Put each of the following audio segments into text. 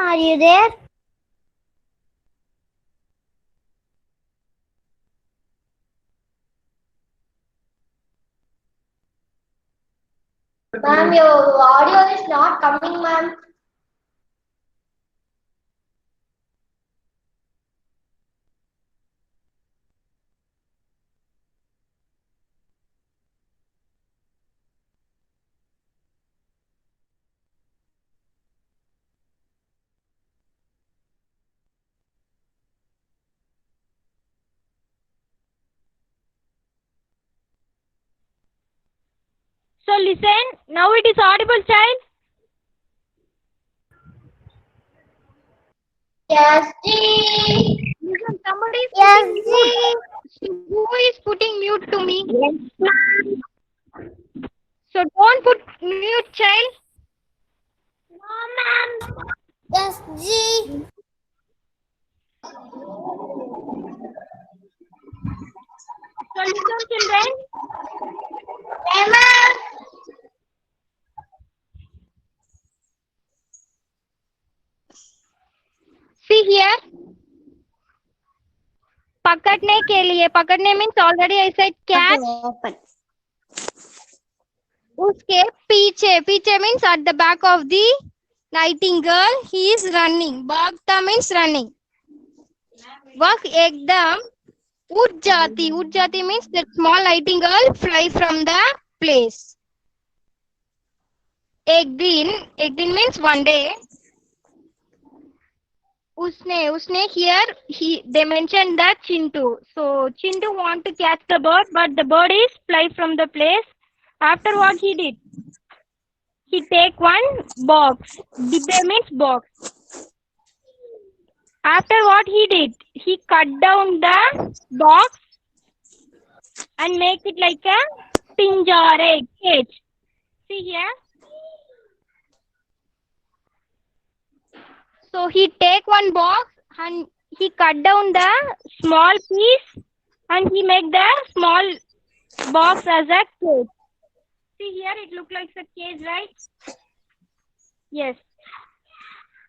are you there? Ma'am, your audio is not coming, ma'am. So listen, now it is audible, child. Yes, G. Listen, somebody is Yes, putting G. mute. Who is putting mute to me? So don't put mute, child. No, ma'am. Yes, G. So listen, children. Hey, ma'am. See here. पकड़ने के लिए पकड़ने means already I said catch. Open. उसके पीछे पीछे means at the back of the nightingale he is running. भागता means running. वह एकदम उड़ जाती means that small nightingale fly from the place. एक दिन means one day. उसने here they mentioned that Chintu. So Chintu want to catch the bird, but the bird is fly from the place. After what he did, he take one box. Dibbe means box. After what he did, he cut down the box and make it like a pinjare cage. See here. So he take one box and he cut down the small piece and he make the small box as a cage. See here, it look like a cage, right? Yes.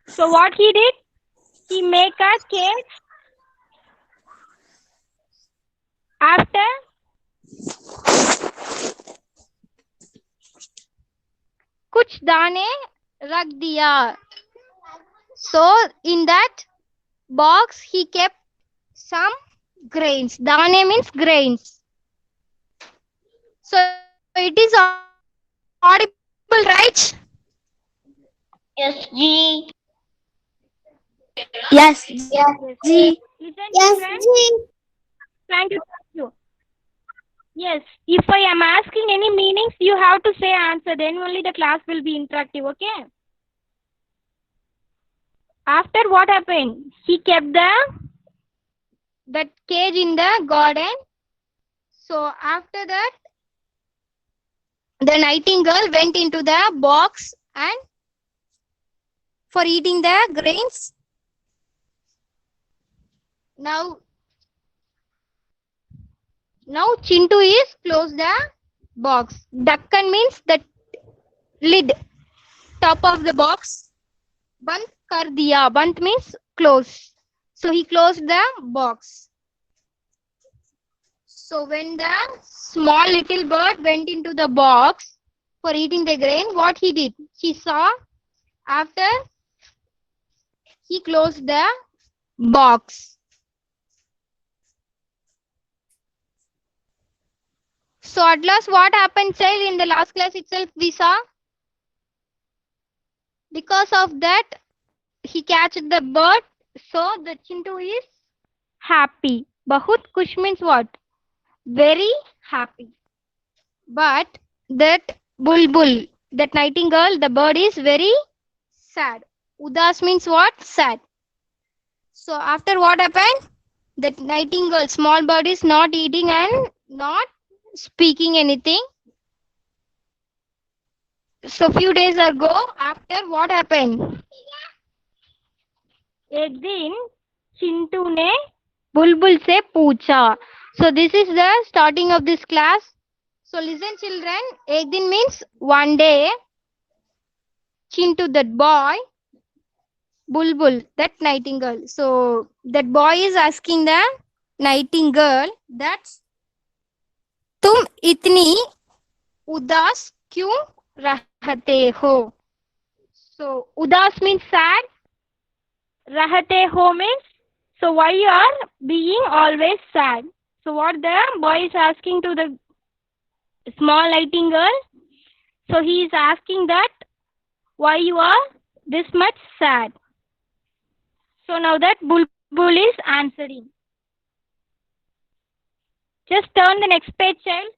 So what he did? He make a cage. After कुछ दाने रख दिया. So in that box he kept some grains. Dane means grains. So it is audible, right? Yes, G. Yes. Yes, G. Listen, yes, children. G. Thank you. Thank you. Yes. If I am asking any meanings, you have to say answer. Then only the class will be interactive. Okay. After what happened? He kept that cage in the garden. So after that, the nightingale went into the box and for eating the grains. Now Chintu is close the box. Dakkan means the lid, top of the box. Band kar diya. Band means close. So he closed the box. So when the small little bird went into the box for eating the grain, what he did? He saw after he closed the box. So at last what happened, child? In the last class itself we saw. Because of that, he catched the bird. So the Chintu is happy. Bahut kush means what? Very happy. But that bulbul, that nightingale, the bird is very sad. Udas means what? Sad. So after what happened? That nightingale, small bird is not eating and not speaking anything. So few days ago, after what happened? एक दिन चिंटू ने बुलबुल से पूछा. So this is the starting of this class. So listen, children. एक दिन means one day. Chintu, that boy, bulbul, that nightingale. So that boy is asking the nightingale that तुम इतनी उदास क्यों रहते हो? So udas means sad. Rahate ho means so why you are being always sad. So what the boy is asking to the small nightingale. So he is asking that why you are this much sad. So now that bulbul is answering. Just turn the next page, child.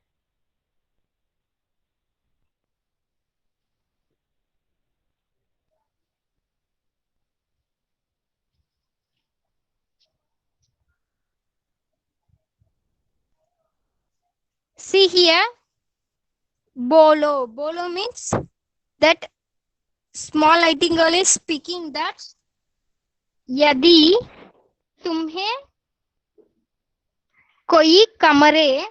See here, bolo. Bolo means that small nightingale is speaking that यदि तुम्हें कोई कमरे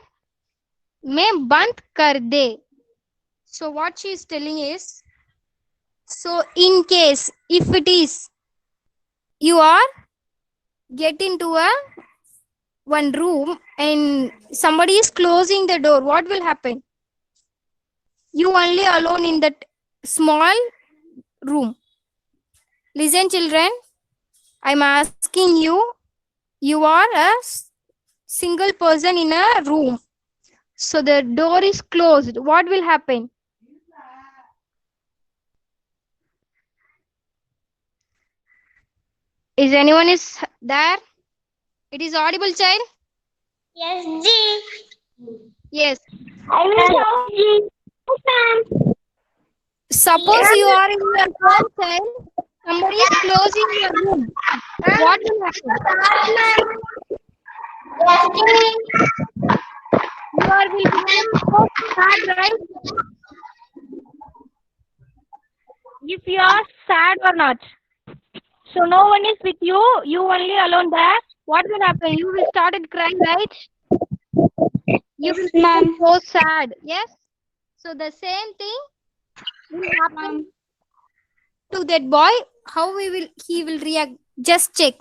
में बंद कर दे. So what she is telling is, so in case if it is you are get into a one room and somebody is closing the door, what will happen? You only alone in that small room. Listen, children, I'm asking you, you are a single person in a room. So the door is closed. What will happen? Is anyone is there? It is audible, child? Yes, G. Yes. I will show G. Ma'am. Suppose you are in your home, child. Somebody is closing your room. What will happen? Yes, G. You are will become so sad, right? If you are sad or not. So no one is with you. You only alone there. What will happen? You will started crying, right? You will become so sad. Yes. So the same thing will happen to that boy. How he will react? Just check.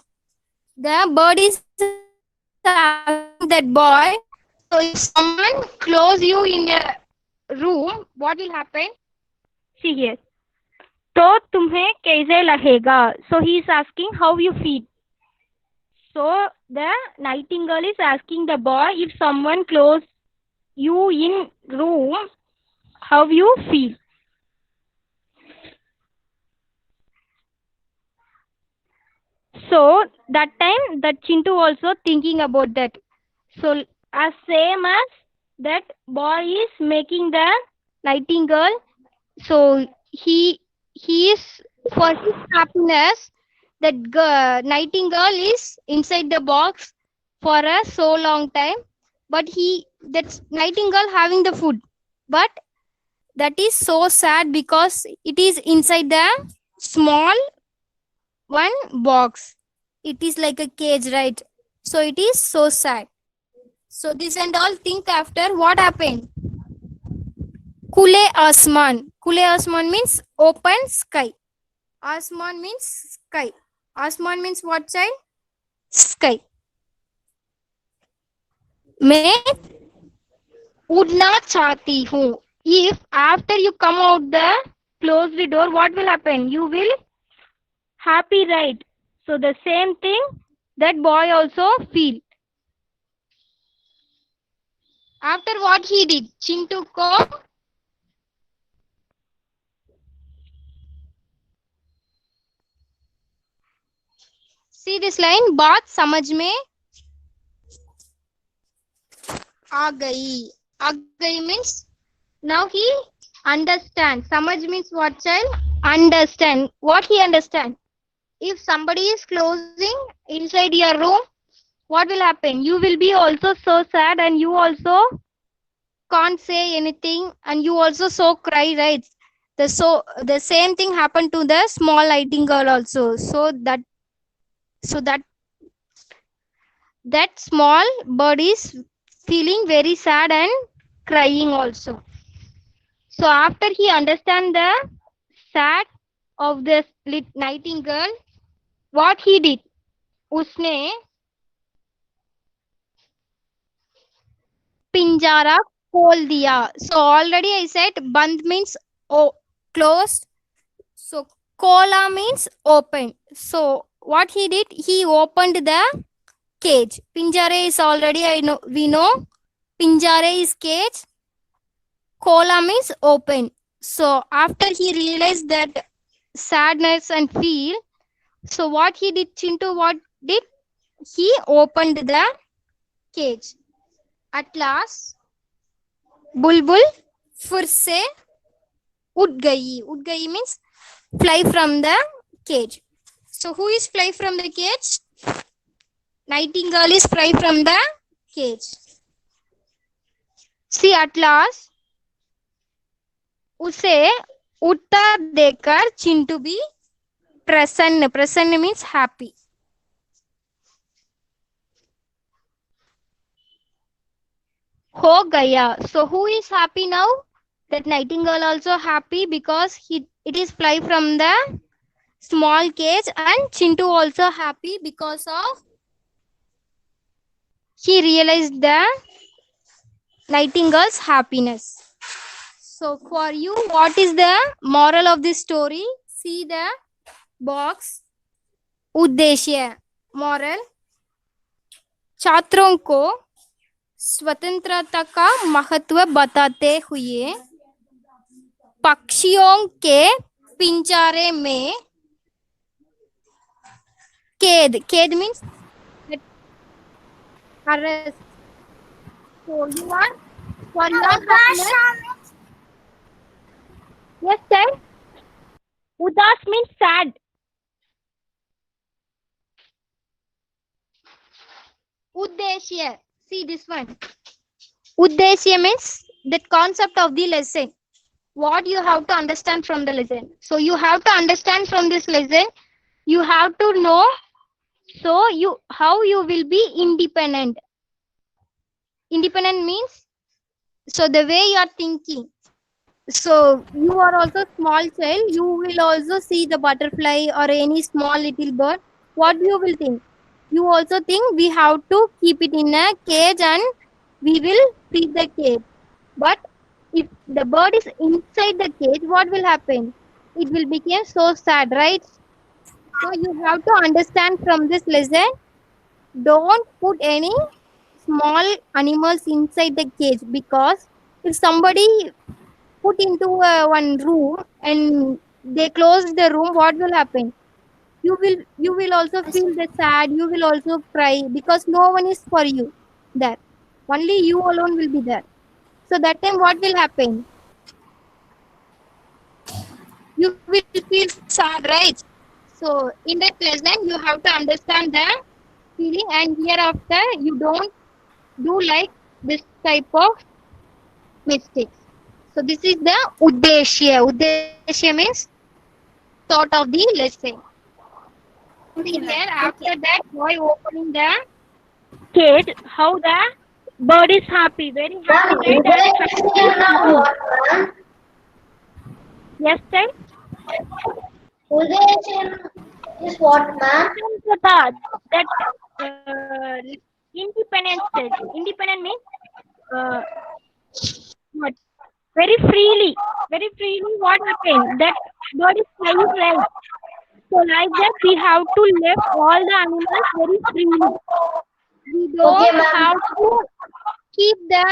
The bird is asking that boy. So if someone close you in a room, what will happen? See here. तो तुम्हें कैसे लगेगा? So he is asking how you feel. So the nightingale is asking the boy, if someone close you in room, how you feel? So that time that Chintu also thinking about that. So as same as that boy is making the nightingale. So he is for his happiness. That nightingale is inside the box for a so long time, but that nightingale having the food, but that is so sad because it is inside the small one box. It is like a cage, right? So it is so sad. So this and all think after what happened. Kule asman. Kule asman means open sky. Asman means sky. Asman means what, child? Sky. मैं उड़ना चाहती हूँ. If after you come out the close the door, what will happen? You will happy, right? So the same thing that boy also feel. After what he did, Chintu को see this line, बात समझ में आ गई means now he understand. Samajh means what, child? Understand. What he understand? If somebody is closing inside your room, what will happen? You will be also so sad and you also can't say anything and you also so cry, right? The same thing happened to the small nightingale also. So that small bird is feeling very sad and crying also. So after he understand the sad of the nightingale, What he did? उसने पिंजरा खोल दिया. So already I said बंद means closed. So kola means open. So what he did? He opened the cage. Pinjare is already we know. Pinjare is cage. Kola means open. So after he realized that sadness and feel, so what he did, Chintu, what did? He opened the cage. At last, Bulbul फिर से उड़ गई. उड़ गई means fly from the cage. So who is fly from the cage? Nightingale is fly from the cage. See, at last उसे उड़ता देखकर चिंटू भी प्रसन्न. प्रसन्न means happy. हो गया. So who is happy now? That nightingale also happy because it is fly from the small cage, and Chintu also happy because of he realized the nightingale's happiness. So for you, what is the moral of this story? See the box. उद्देश्य. Moral. छात्रों को स्वतंत्रता का महत्व बताते हुए पक्षियों के पिंजरे में कैद. कैद means arrest. So you are for your happiness. Yes, sir. Udas means sad. Uddeshya. See this one. Uddeshya means that concept of the lesson. What you have to understand from the lesson. So you have to understand from this lesson. You have to know. So how you will be independent. Independent means so the way you are thinking. So you are also small child. You will also see the butterfly or any small little bird. What you will think? You also think we have to keep it in a cage and we will feed the cage. But if the bird is inside the cage, what will happen? It will become so sad, right? So you have to understand from this lesson. Don't put any small animals inside the cage, because if somebody put into one room and they close the room, what will happen? You will also feel the sad. You will also cry because no one is for you there. Only you alone will be there. So that time what will happen? You will feel sad, right? So in that lesson you have to understand the feeling, and hereafter you don't do like this type of mistakes. So this is the uddeshya. Uddeshya means thought of the lesson. See here, after that boy opening the cage, how the bird is happy, very happy. Yes, sir. Uddesham is what, ma'am? That independence state. Independent means what? Very freely. Very freely what happened? That bird is flying right. So like that we have to let all the animals very freely. We don't Okay, ma'am. have to keep the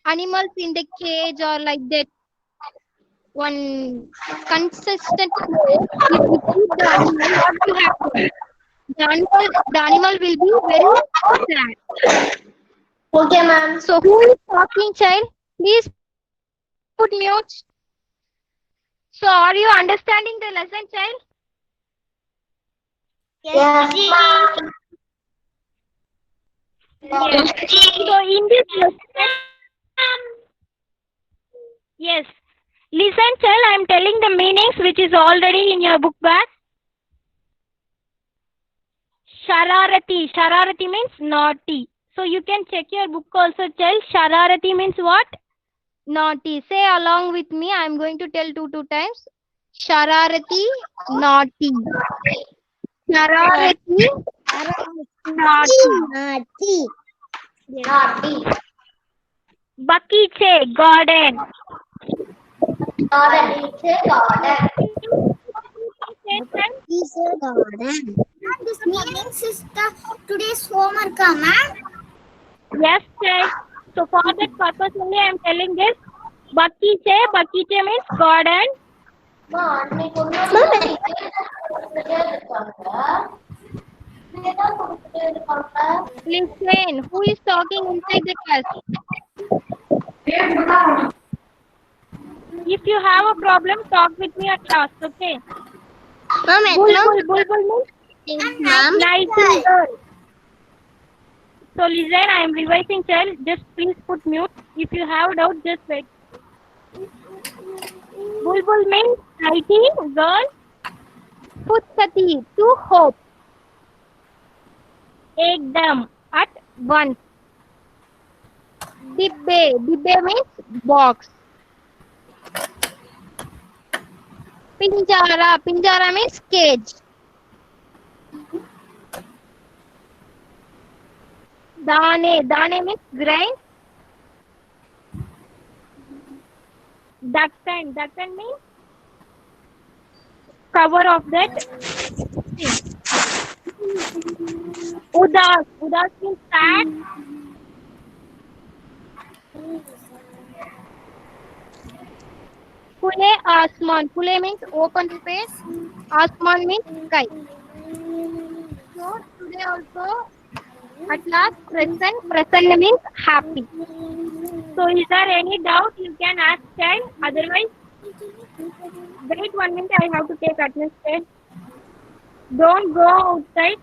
animals in the cage or like that one consistent way. If we keep the animal, what will happen? The animal will be very sad. Okay, ma'am. So who is talking, child? Please put mute. So are you understanding the lesson, child? Yes, ma'am. Yes. So in this lesson, yes. Listen, child, I am telling the meanings which is already in your book bag. Shararati. Shararati means naughty. So you can check your book also, child. Shararati means what? Naughty. Say along with me. I am going to tell two times. Shararati, naughty. Shararati. Naughty. Naughty. Bakiche, garden. Garden. Garden. Yes, Garden. This means is the today's homework, ma'am. child. So for that purpose only I am telling this. Bakiche means garden. Listen, who is talking inside the class? If you have a problem, talk with me at last, okay? Bulbul means nice girl. So listen, I am revising child. Just please put mute. If you have doubt, just wait. Bulbul means nighty girl. Putsati, to hope. Ekdam, at once. Dibbe means box. Pinjara means cage. Dane means grain. Dakkan means cover of that. Udas means sad. Khule asman. Khule means open space. Asman means sky. So today also at last present means happy. So is there any doubt you can ask child? Otherwise, wait 1 minute. I have to take attendance test. Don't go outside.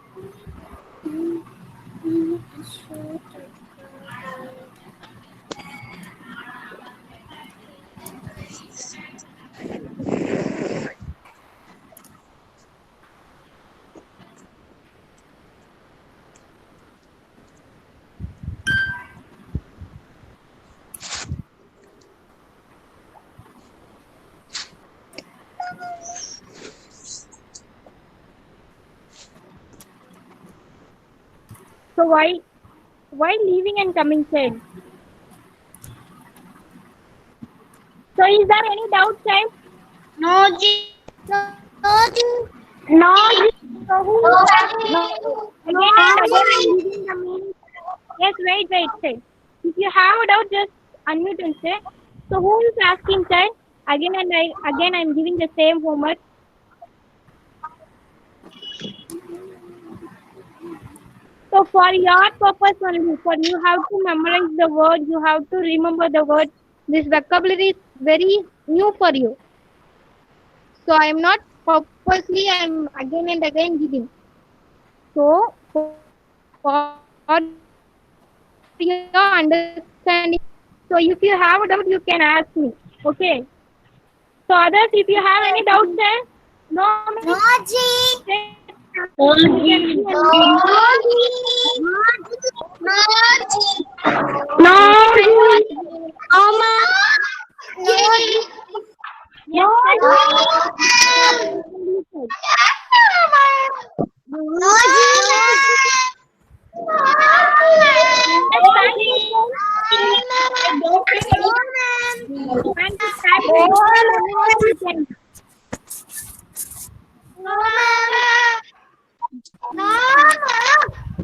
So why leaving and coming child? So is there any doubt child? No, Ji. No. So who is asking? Again I'm giving the meaning. Yes, wait child. If you have a doubt, just unmute and say. So who is asking child? Again I'm giving the same homework. So for your purpose only, for you have to memorize the word, you have to remember the word. This vocabulary is very new for you. So I am not purposely, I am again and again giving. So for your understanding, so if you have a doubt, you can ask me. Okay. So others, if you have any doubts there, no. No, Ji.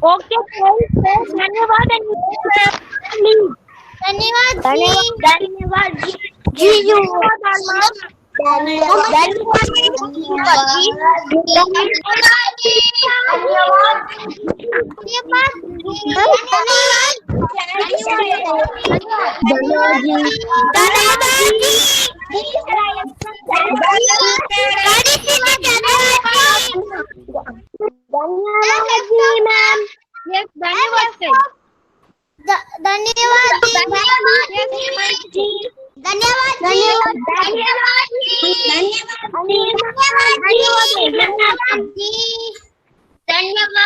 Okay, धन्यवाद Yes, धन्यवाद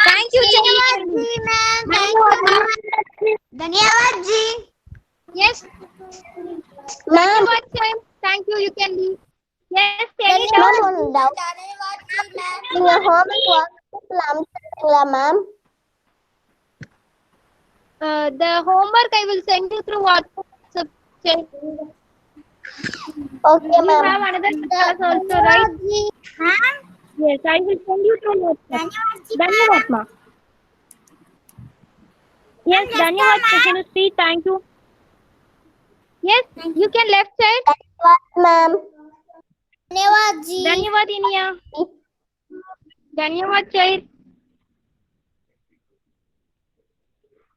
Thank you, धन्यवाद जी. Yes, thank you. You can leave. Yes, any doubt? धन्यवाद जी, ma'am. ma'am. The homework I will send you through WhatsApp. Okay, You ma'am. have another class also, right? Ma'am, Yes, I will send you through WhatsApp. Dhanyavad, ma. Yes, left Dhanyavad, arm, ma'am. Kushnushri. Thank you. Yes, you can left side. What, ma'am? धन्यवाद जी. Dhanyavad, Inia. Dhanyavad, child.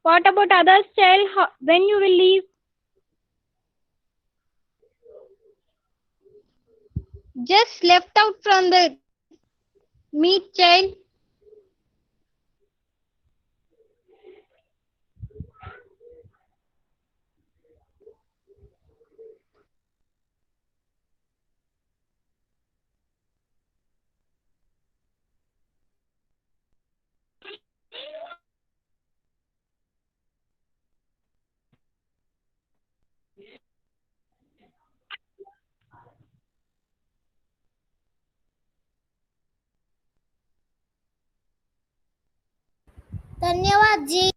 What about others, child? When you will leave? Just left out from the meet, child. धन्यवाद जी.